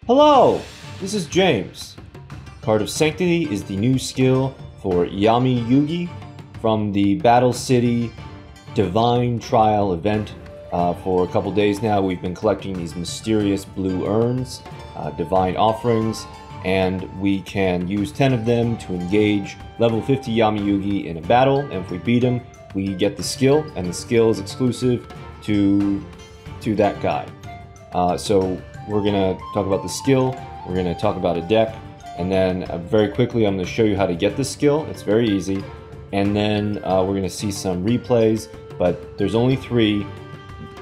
Hello, this is James. Card of Sanctity is the new skill for Yami Yugi from the Battle City Divine Trial event. For a couple days now, we've been collecting these mysterious blue urns, divine offerings, and we can use 10 of them to engage level 50 Yami Yugi in a battle, and if we beat him, we get the skill, and the skill is exclusive to that guy. So we're going to talk about the skill, we're going to talk about a deck, and then very quickly I'm going to show you how to get the skill. It's very easy. And then we're going to see some replays, but there's only 3,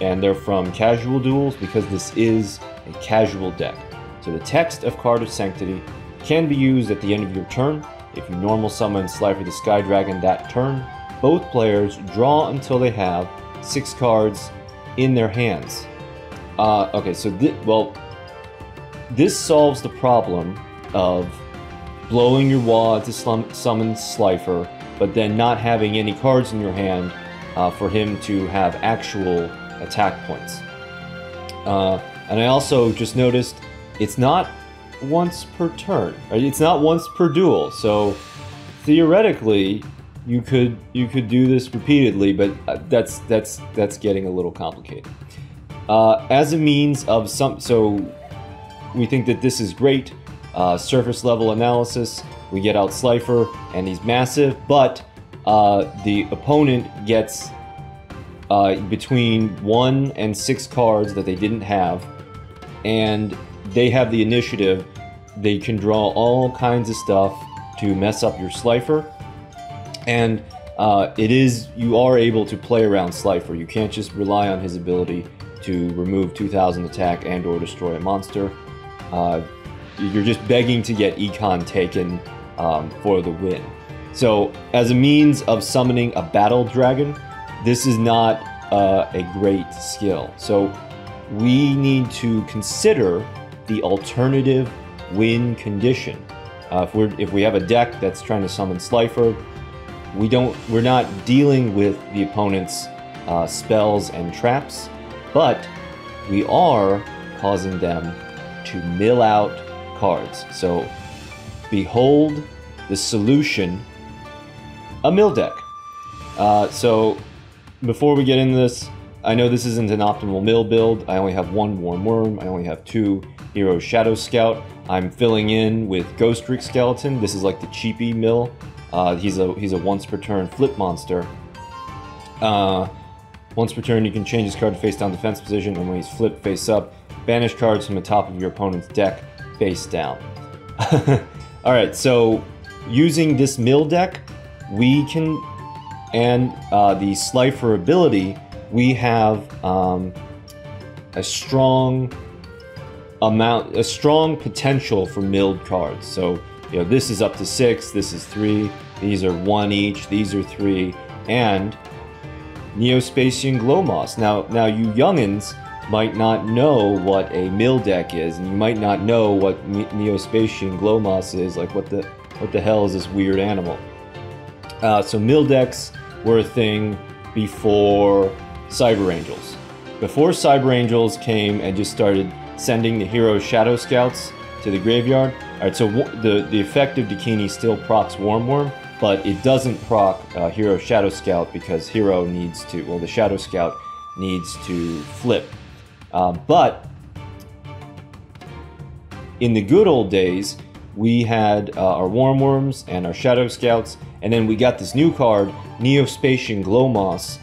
and they're from casual duels because this is a casual deck. So the text of Card of Sanctity can be used at the end of your turn. If you normal summon Slifer the Sky Dragon that turn, both players draw until they have 6 cards in their hands. Okay, so this solves the problem of blowing your wad to summon Slifer, but then not having any cards in your hand for him to have actual attack points. And I also just noticed it's not once per turn, right? It's not once per duel, so theoretically you could do this repeatedly, but that's getting a little complicated. As a means of so we think that this is great. Surface level analysis, we get out Slifer, and he's massive, but the opponent gets between 1 and 6 cards that they didn't have, and they have the initiative. They can draw all kinds of stuff to mess up your Slifer, and you are able to play around Slifer. You can't just rely on his ability to remove 2000 attack and or destroy a monster. You're just begging to get econ taken for the win. So as a means of summoning a battle dragon, this is not a great skill. So we need to consider the alternative win condition. If we have a deck that's trying to summon Slifer, we're not dealing with the opponent's spells and traps, but we are causing them to mill out cards. So behold the solution, a mill deck. So before we get into this, I know this isn't an optimal mill build. I only have 1 Warm Worm, I only have 2 Hero Shadow Scout. I'm filling in with Ghost Rick Skeleton. This is like the cheapy mill. He's a once per turn flip monster. Once per turn, you can change his card to face down defense position, and when he's flipped face up, banish cards from the top of your opponent's deck face down. Alright, so using this mill deck, we can, and the Slifer ability, we have a strong potential for milled cards. So, you know, this is up to 6, this is 3, these are 1 each, these are 3, and Neospatian Glowmoss. Now you youngins might not know what a mill deck is, and you might not know what Neospatian Glowmoss is. Like, what the hell is this weird animal? So mill decks were a thing before Cyber Angels. Before Cyber Angels came and just started sending the Hero Shadow Scouts to the graveyard. Alright, so the effective Dakini still procs Warm Worm, but it doesn't proc Hero Shadow Scout because Hero needs to, well, the Shadow Scout needs to flip. But in the good old days, we had our Warm Worms and our Shadow Scouts, and then we got this new card, Neospatian Glowmoss.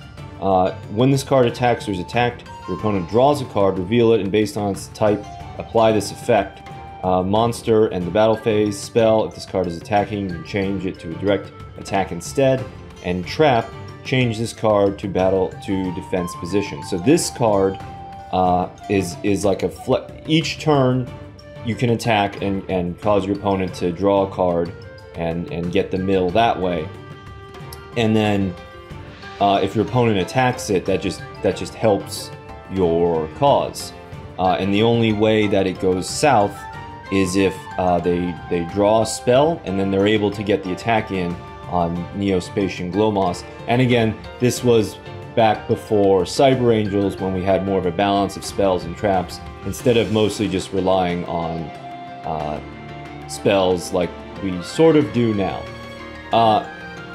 When this card attacks or is attacked, your opponent draws a card, reveal it, and based on its type, apply this effect. Monster and the battle phase spell. If this card is attacking, you can change it to a direct attack instead. And trap, change this card to battle to defense position. So this card is like each turn you can attack and cause your opponent to draw a card and get the mill that way. And then if your opponent attacks it, that just helps your cause. And the only way that it goes south is if they draw a spell and then they're able to get the attack in on Neospatian Glowmoss. And again, this was back before Cyber Angels, when we had more of a balance of spells and traps. instead of mostly just relying on spells like we sort of do now.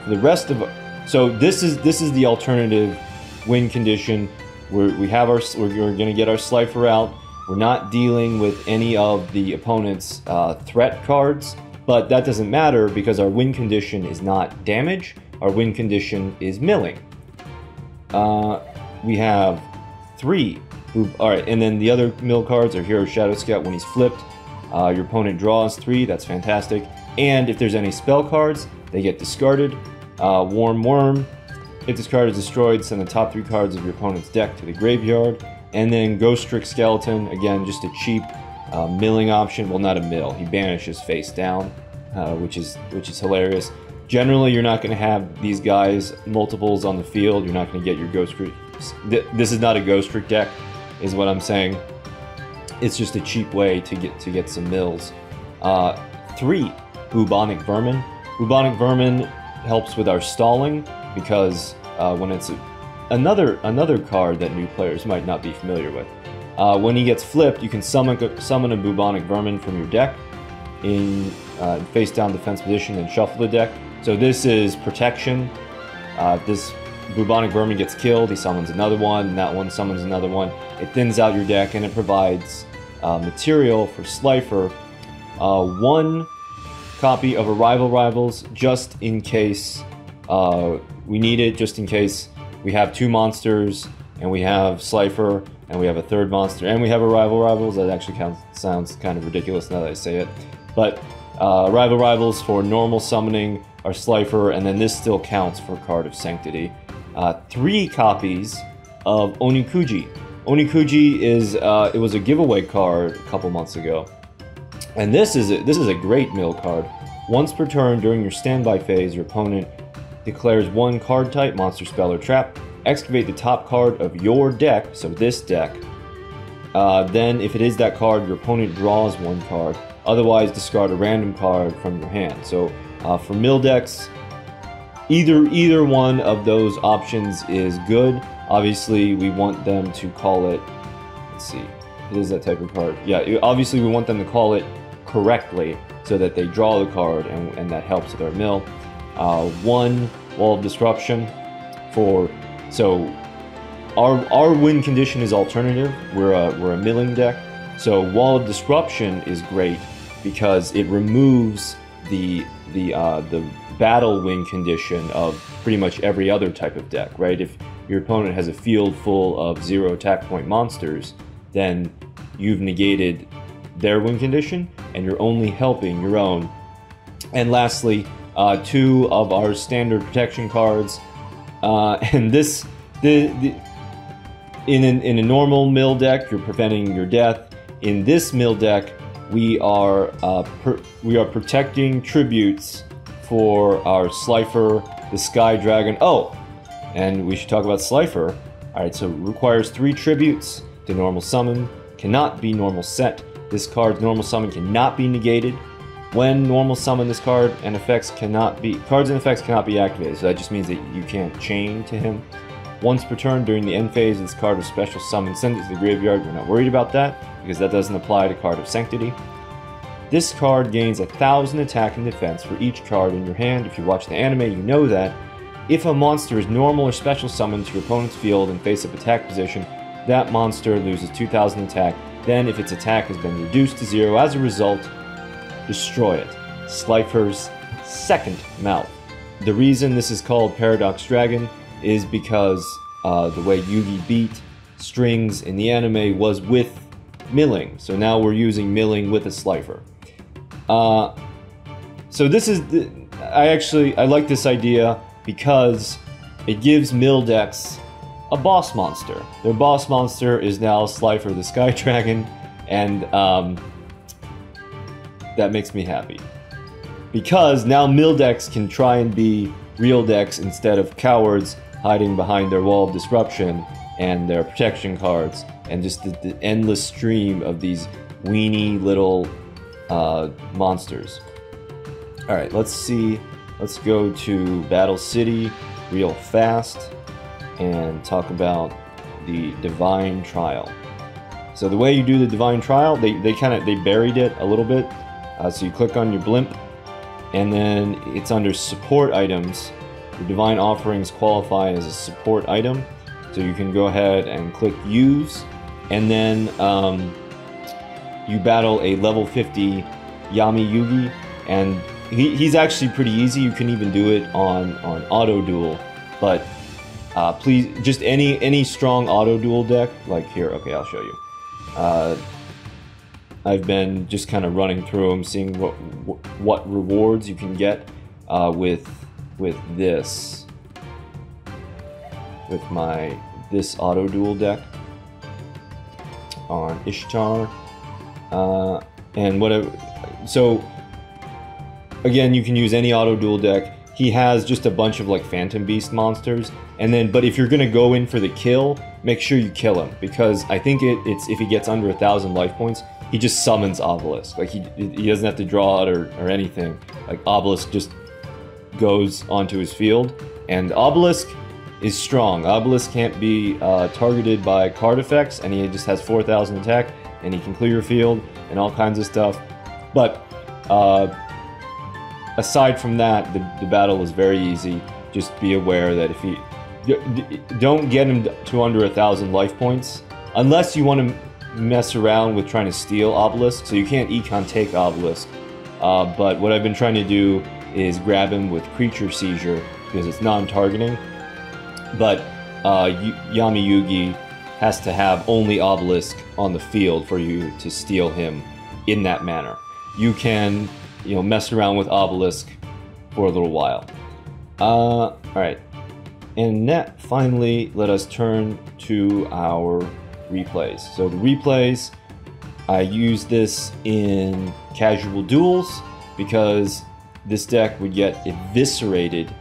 The rest of so this is the alternative win condition. We're going to get our Slifer out. We're not dealing with any of the opponent's threat cards, but that doesn't matter because our win condition is not damage. Our win condition is milling. We have 3. Alright, and then the other mill cards are Hero Shadow Scout. When he's flipped, your opponent draws 3. That's fantastic. And if there's any spell cards, they get discarded. Warm Worm. If this card is destroyed, send the top 3 cards of your opponent's deck to the graveyard. And then Ghost Trick Skeleton, again, just a cheap milling option. Well, not a mill. He banishes face down, which is hilarious. Generally, you're not going to have these guys multiples on the field. You're not going to get your Ghost Trick. This is not a Ghost Trick deck, is what I'm saying. It's just a cheap way to get some mills. 3, Bubonic Vermin. Bubonic Vermin helps with our stalling because when it's another card that new players might not be familiar with. When he gets flipped, you can summon a Bubonic Vermin from your deck in face down defense position and shuffle the deck. So this is protection. This Bubonic Vermin gets killed, he summons another one, and that one summons another one. It thins out your deck and it provides material for Slifer. 1 copy of Arrival Rivals just in case we need it, just in case we have 2 monsters and we have Slifer and we have a 3rd monster and we have Arrival Rivals. That actually sounds kind of ridiculous now that I say it. But Arrival Rivals for normal summoning our Slifer, and then this still counts for Card of Sanctity. 3 copies of Onikuji. Onikuji is it was a giveaway card a couple months ago, and this is a great mill card. Once per turn during your standby phase, your opponent declares 1 card type, monster, spell, or trap. Excavate the top card of your deck, so this deck. Then, if it is that card, your opponent draws 1 card. Otherwise, discard a random card from your hand. So, for mill decks, either one of those options is good. Obviously, we want them to call it. Let's see, it is that type of card. Yeah, obviously we want them to call it correctly so that they draw the card, and that helps with our mill. 1 Wall of Disruption for so our win condition is alternative. We're a milling deck, so Wall of Disruption is great because it removes the battle win condition of pretty much every other type of deck, right? If your opponent has a field full of 0 attack point monsters, then you've negated their win condition and you're only helping your own. And lastly, 2 of our standard protection cards, and this in a normal mill deck you're preventing your death. In this mill deck we are protecting tributes for our Slifer, the Sky Dragon. Oh, and we should talk about Slifer. Alright, so it requires 3 tributes to normal summon, cannot be normal set. This card's normal summon cannot be negated. When normal summon, this card and effects cannot be activated, so that just means that you can't chain to him. Once per turn during the end phase, this card with special summon, send it to the graveyard. We're not worried about that because that doesn't apply to Card of Sanctity. This card gains 1,000 attack and defense for each card in your hand. If you watch the anime, you know that. If a monster is normal or special summoned to your opponent's field in face-up attack position, that monster loses 2,000 attack. Then, if its attack has been reduced to 0 as a result, destroy it. Slifer's second mouth. The reason this is called Paradox Dragon is because the way Yugi beat strings in the anime was with milling. So now we're using milling with a Slifer. So this is I like this idea because it gives mill decks a boss monster. Their boss monster is now Slifer the Sky Dragon, and that makes me happy. Because now mill decks can try and be real decks instead of cowards hiding behind their Wall of Disruption and their protection cards, and just the endless stream of these weenie little monsters. Alright, let's go to Battle City real fast and talk about the Divine Trial. So the way you do the Divine Trial, they buried it a little bit. So you click on your blimp, and then it's under support items. The Divine Offerings qualify as a support item. So you can go ahead and click use, and then you battle a level 50 Yami Yugi, and he's actually pretty easy. You can even do it on auto duel, but please, just any strong auto duel deck, like here. Okay, I'll show you. I've been just kind of running through them, seeing what rewards you can get with this auto duel deck on Ishtar, and whatever. So again, you can use any auto duel deck. He has just a bunch of like Phantom Beast monsters, and then but if you're gonna go in for the kill, make sure you kill him, because I think it's if he gets under 1,000 life points, he just summons Obelisk. Like he doesn't have to draw it or anything. Like Obelisk just goes onto his field, and Obelisk is strong. Obelisk can't be targeted by card effects, and he just has 4,000 attack, and he can clear your field and all kinds of stuff. But aside from that, the battle is very easy. Just be aware that if he don't get him to under 1,000 life points, unless you want to mess around with trying to steal Obelisk. So you can't econ take Obelisk. But what I've been trying to do is grab him with Creature Seizure, because it's non-targeting. But Yami Yugi has to have only Obelisk on the field for you to steal him in that manner. You can, mess around with Obelisk for a little while. Alright. And that finally let us turn to our replays. So the replays, I use this in casual duels because this deck would get eviscerated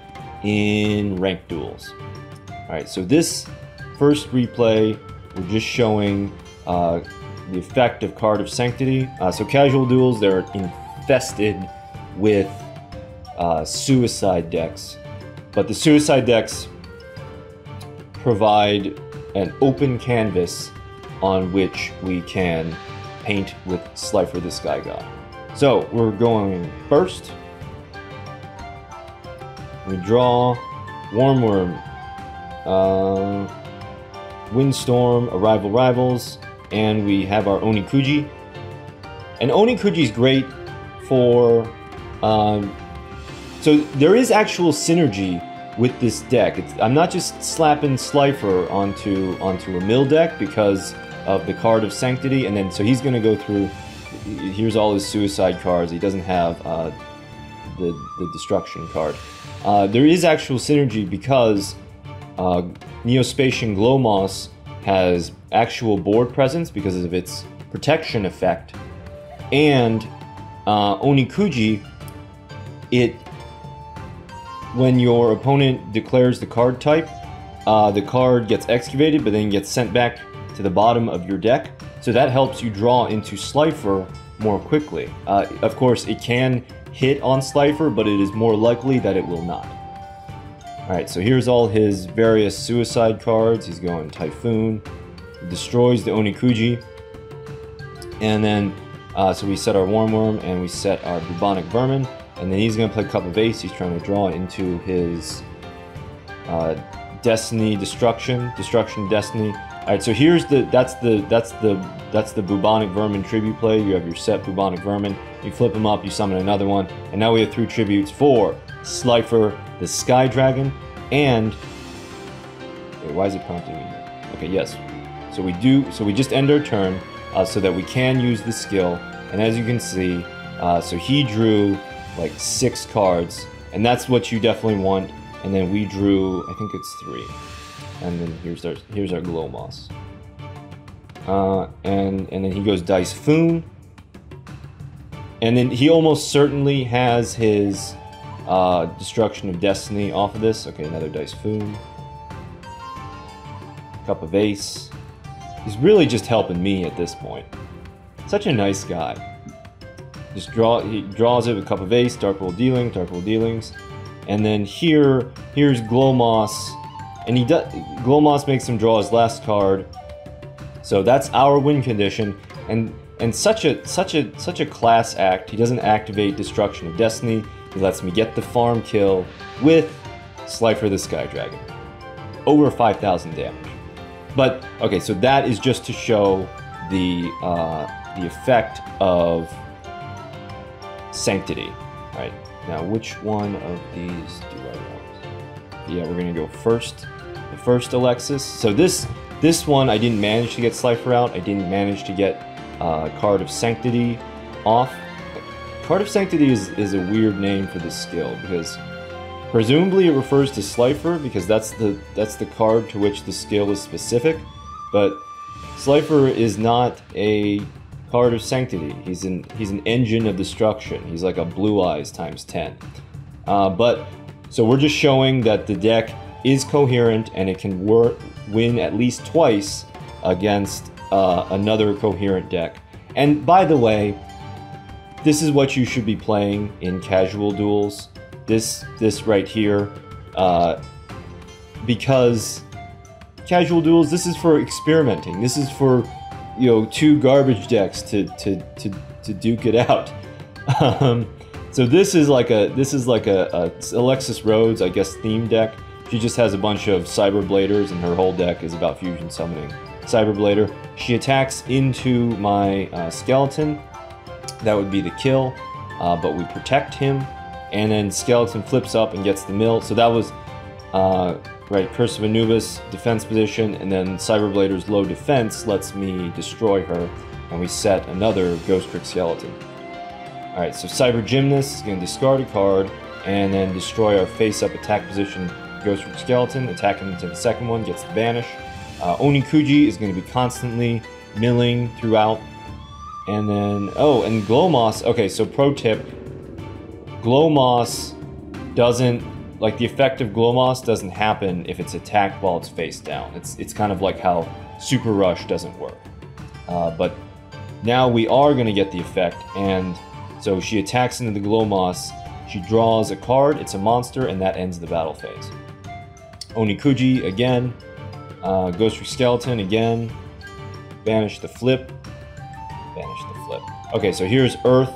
in ranked duels. Alright, so this first replay, we're just showing the effect of Card of Sanctity. So casual duels, they're infested with suicide decks. But the suicide decks provide an open canvas on which we can paint with Slifer the Sky God. So we're going first. We draw Wormworm, Windstorm, Arrival Rivals, and we have our Onikuji. And Onikuji is great for... so there is actual synergy with this deck. I'm not just slapping Slifer onto a mill deck because of the Card of Sanctity, and then so he's going to go through... Here's all his suicide cards. He doesn't have the destruction card. There is actual synergy because Neospatian Glowmoss has actual board presence because of its protection effect, and Onikuji, when your opponent declares the card type, the card gets excavated but then gets sent back to the bottom of your deck, so that helps you draw into Slifer more quickly. Of course, it can hit on Slifer, but it is more likely that it will not. Alright, so here's all his various suicide cards. He's going Typhoon, destroys the Onikuji, and then so we set our Wormworm and we set our Bubonic Vermin, and then he's going to play Cup of Ace. He's trying to draw into his Destiny Destruction Destiny. Alright, so here's that's the Bubonic Vermin tribute play. You have your set Bubonic Vermin, you flip them up, you summon another one, and now we have 3 tributes for Slifer the Sky Dragon, and wait, why is it prompting me? Okay, yes. So we just end our turn so that we can use the skill, and as you can see, so he drew like 6 cards, and that's what you definitely want. And then we drew, I think it's 3, and then here's our Glowmoss, and then he goes Dice-Foon, and then he almost certainly has his Destruction of Destiny off of this. Okay, another Dice-Foon, Cup of Ace. He's really just helping me at this point. Such a nice guy. He draws it with Cup of Ace, Dark World Dealings, and then here's Glowmoss, and Glowmoss makes him draw his last card, So that's our win condition, and such a class act. He doesn't activate Destruction of Destiny. He lets me get the farm kill with Slifer the Sky Dragon. Over 5,000 damage. But okay, so that is just to show the effect of Sanctity. Right, now which one of these do I want? Yeah, we're gonna go first. The first Alexis. So this one I didn't manage to get Slifer out. I didn't manage to get Card of Sanctity off. Card of Sanctity is a weird name for this skill because presumably it refers to Slifer because that's the card to which the skill is specific, but Slifer is not a card of Sanctity. He's an engine of destruction. He's like a Blue Eyes times 10. But so we're just showing that the deck is coherent and it can win at least twice against another coherent deck. And by the way, this is what you should be playing in casual duels. This right here, because casual duels, this is for experimenting. This is for, you know, two garbage decks to duke it out. So this is like a Alexis Rhodes, I guess, theme deck. She just has a bunch of Cyberbladers, and her whole deck is about fusion summoning Cyberblader. She attacks into my skeleton. That would be the kill, but we protect him. And then Skeleton flips up and gets the mill. So that was, right, Curse of Anubis, defense position, and then Cyberblader's low defense lets me destroy her, and we set another Ghost Trick Skeleton. Alright, so Cyber Gymnast is going to discard a card, and then destroy our face-up attack position Ghost Trick Skeleton, attacking into the second one, gets the Banish. Onikuji is going to be constantly milling throughout. And then, oh, and Glow Moss, okay, so pro tip, Glow Moss doesn't, like the effect of Glow Moss doesn't happen if it's attacked while it's face down. It's kind of like how Super Rush doesn't work. But now we are going to get the effect, and so she attacks into the Glow Moss, she draws a card, it's a monster, and that ends the battle phase. Onikuji again, Ghost Trick Skeleton again, banish the flip, banish the flip. Okay, so here's Earth,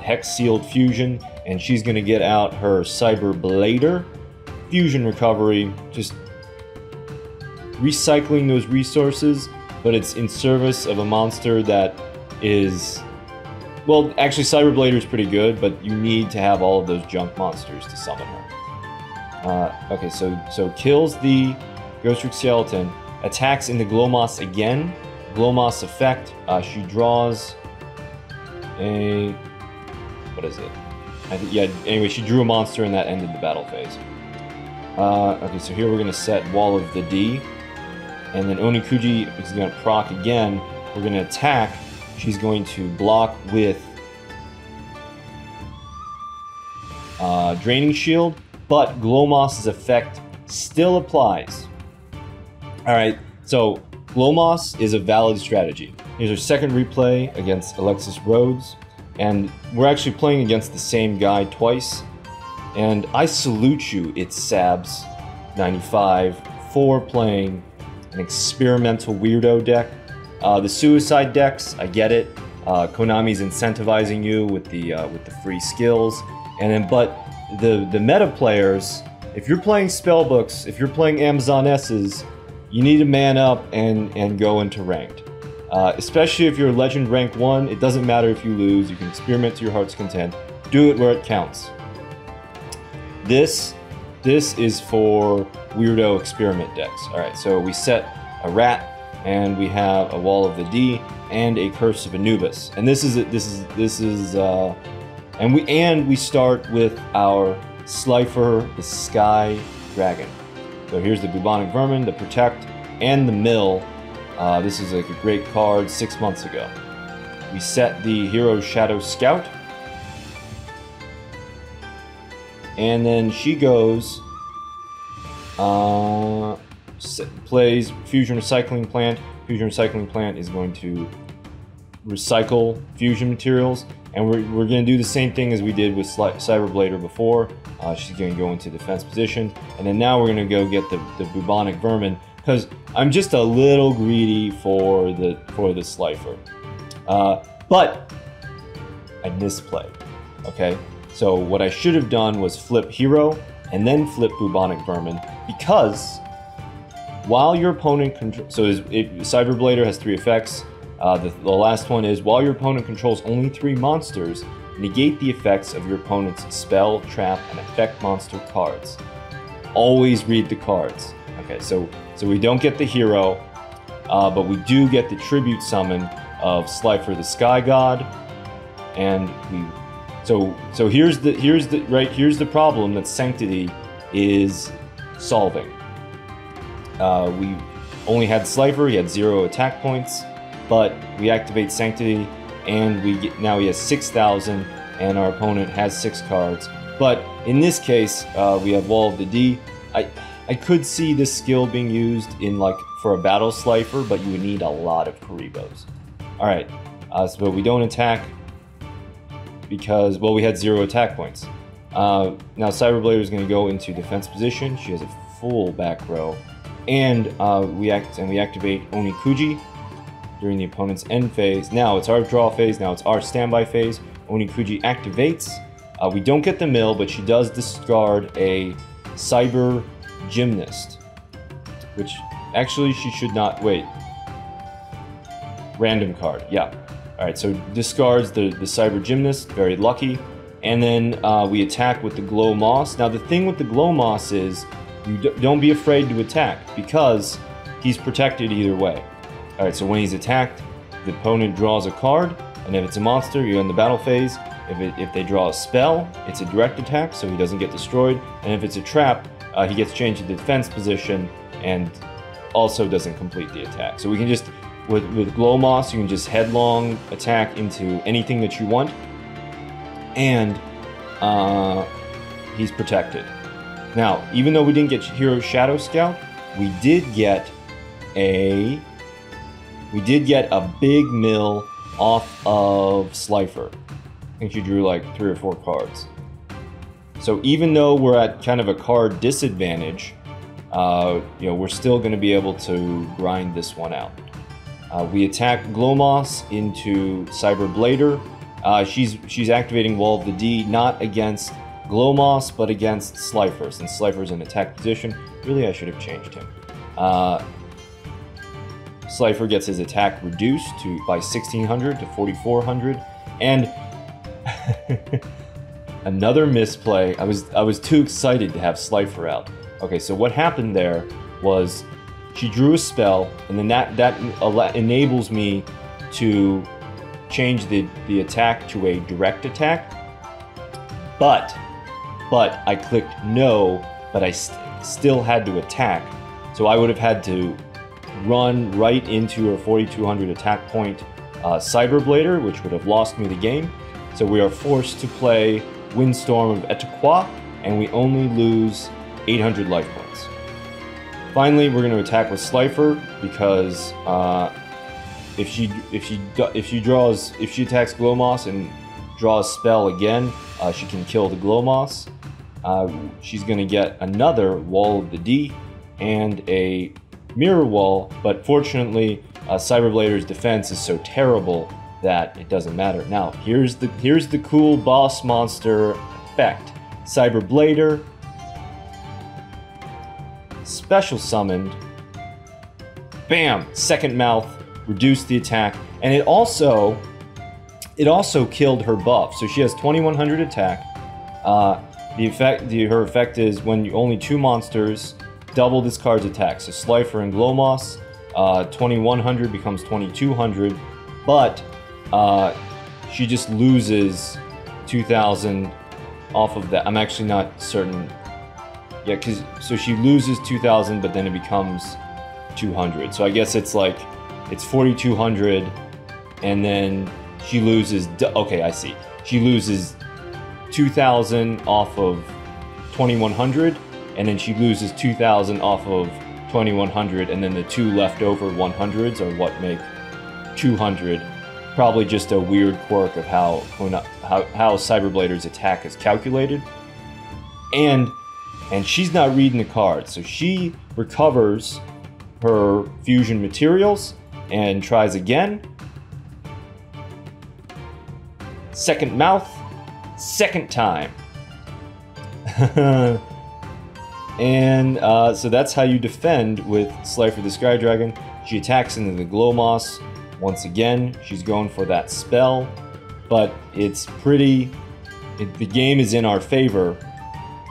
Hex Sealed Fusion, and she's going to get out her Cyber Blader. Fusion recovery, just recycling those resources, but it's in service of a monster that is... Well, actually, Cyber Blader is pretty good, but you need to have all of those junk monsters to summon her. Okay, so kills the Ghost Trick Skeleton, attacks into Glow Moss again. Glow Moss effect, she draws a... What is it? Yeah, anyway, she drew a monster and that ended the battle phase. Okay, so here we're going to set Wall of the D. And then Onikuji is going to proc again. We're going to attack. She's going to block with Draining Shield, but Glow Moss's effect still applies. Alright, so Glow Moss is a valid strategy. Here's our second replay against Alexis Rhodes. And we're actually playing against the same guy twice. And I salute you, it's Sabs95, for playing an experimental weirdo deck. The suicide decks, I get it. Konami's incentivizing you with the free skills. And then, but the meta players, if you're playing spellbooks, if you're playing Amazon S's, you need to man up and go into ranked. Especially if you're Legend Rank 1, it doesn't matter if you lose, you can experiment to your heart's content. Do it where it counts. This is for weirdo experiment decks. Alright, so we set a rat, and we have a Wall of the D, and a Curse of Anubis. And and we start with our Slifer, the Sky Dragon. So here's the Bubonic Vermin, the Protect, and the Mill. This is like a great card 6 months ago. We set the Hero Shadow Scout. And then she goes, plays Fusion Recycling Plant. Fusion Recycling Plant is going to recycle fusion materials. And we're going to do the same thing as we did with Cyberblader before. She's going to go into defense position. And then now we're going to go get the Bubonic Vermin. because I'm just a little greedy for the Slifer. But I misplayed. Okay, so what I should have done was flip Hero and then flip Bubonic Vermin, because while your opponent Cyberblader has 3 effects. The last one is, while your opponent controls only 3 monsters, negate the effects of your opponent's spell, trap, and effect monster cards. Always read the cards. Okay, so we don't get the hero, but we do get the tribute summon of Slifer the Sky God, and here's the problem that Sanctity is solving. We only had Slifer, he had 0 attack points, but we activate Sanctity, and now he has 6,000, and our opponent has 6 cards. But in this case, we have Wall of the D. I could see this skill being used in for a battle Slifer, but you would need a lot of Karibos. All right, but we don't attack because, well, we had 0 attack points. Now Cyberblader is going to go into defense position. She has a full back row, and we activate Onikuji during the opponent's end phase. Now it's our draw phase, now it's our standby phase. Onikuji activates. We don't get the mill, but she does discard a Cyber Gymnast, which actually she should not, wait. Random card, yeah. Alright, so discards the Cyber Gymnast, very lucky. And then we attack with the Glow Moss. Now the thing with the Glow Moss is, you don't be afraid to attack, because he's protected either way. Alright, so when he's attacked, the opponent draws a card, and if it's a monster, you end the battle phase. If they draw a spell, it's a direct attack, so he doesn't get destroyed. And if it's a trap, he gets changed to the defense position, and also doesn't complete the attack. So we can just, with Glow Moss, you can just headlong attack into anything that you want, and he's protected. Now, even though we didn't get Hero Shadow Scout, we did get a big mill off of Slifer. I think she drew like 3 or 4 cards. So even though we're at kind of a card disadvantage, we're still going to be able to grind this one out. We attack Glowmoss into Cyberblader. She's activating Wall of the D, not against Glowmoss, but against Slifer, since Slifer's in attack position. Really, I should have changed him. Slifer gets his attack reduced by 1,600 to 4,400, and another misplay. I was too excited to have Slifer out. Okay, so what happened there was she drew a spell, and then that enables me to change the attack to a direct attack. But I clicked no, but I still had to attack. So I would have had to run right into her 4,200 attack point Cyberblader, which would have lost me the game. So we are forced to play Windstorm of Etoqua, and we only lose 800 life points. Finally, we're going to attack with Slifer, because if she attacks Glowmoss and draws a spell again, she can kill the Glowmoss. She's going to get another Wall of the D and a Mirror Wall, but fortunately, Cyberblader's defense is so terrible that it doesn't matter. Now, here's the cool boss monster effect. Cyberblader, special summoned, bam, second mouth, reduced the attack, and it also killed her buff. So she has 2,100 attack. Her effect is when only 2 monsters double this card's attack. So Slifer and Glowmoss, 2,100 becomes 2,200, but she just loses 2,000 off of that. I'm actually not certain. Yeah, so she loses 2,000, but then it becomes 200. So I guess it's 4,200, and then she loses. Okay, I see. She loses 2,000 off of 2,100, and then she loses 2,000 off of 2,100, and then the 2 leftover 100s are what make 200. Probably just a weird quirk of how Cyberblader's attack is calculated. And she's not reading the cards, so she recovers her fusion materials and tries again. Second mouth, second time. And so that's how you defend with Slifer the Sky Dragon. She attacks into the Glow Moss. Once again, she's going for that spell, but it's pretty... the game is in our favor.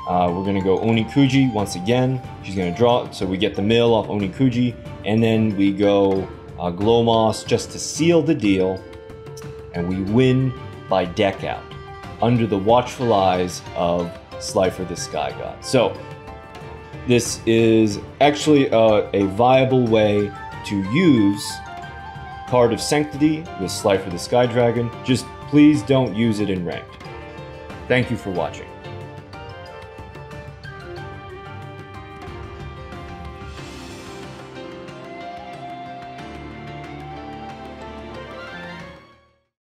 We're going to go Onikuji once again. She's going to draw, so we get the mill off Onikuji, and then we go Glow Moss just to seal the deal, and we win by deck out, under the watchful eyes of Slifer the Sky God. So, this is actually a viable way to use Card of Sanctity with Slifer the Sky Dragon. Just please don't use it in ranked. Thank you for watching.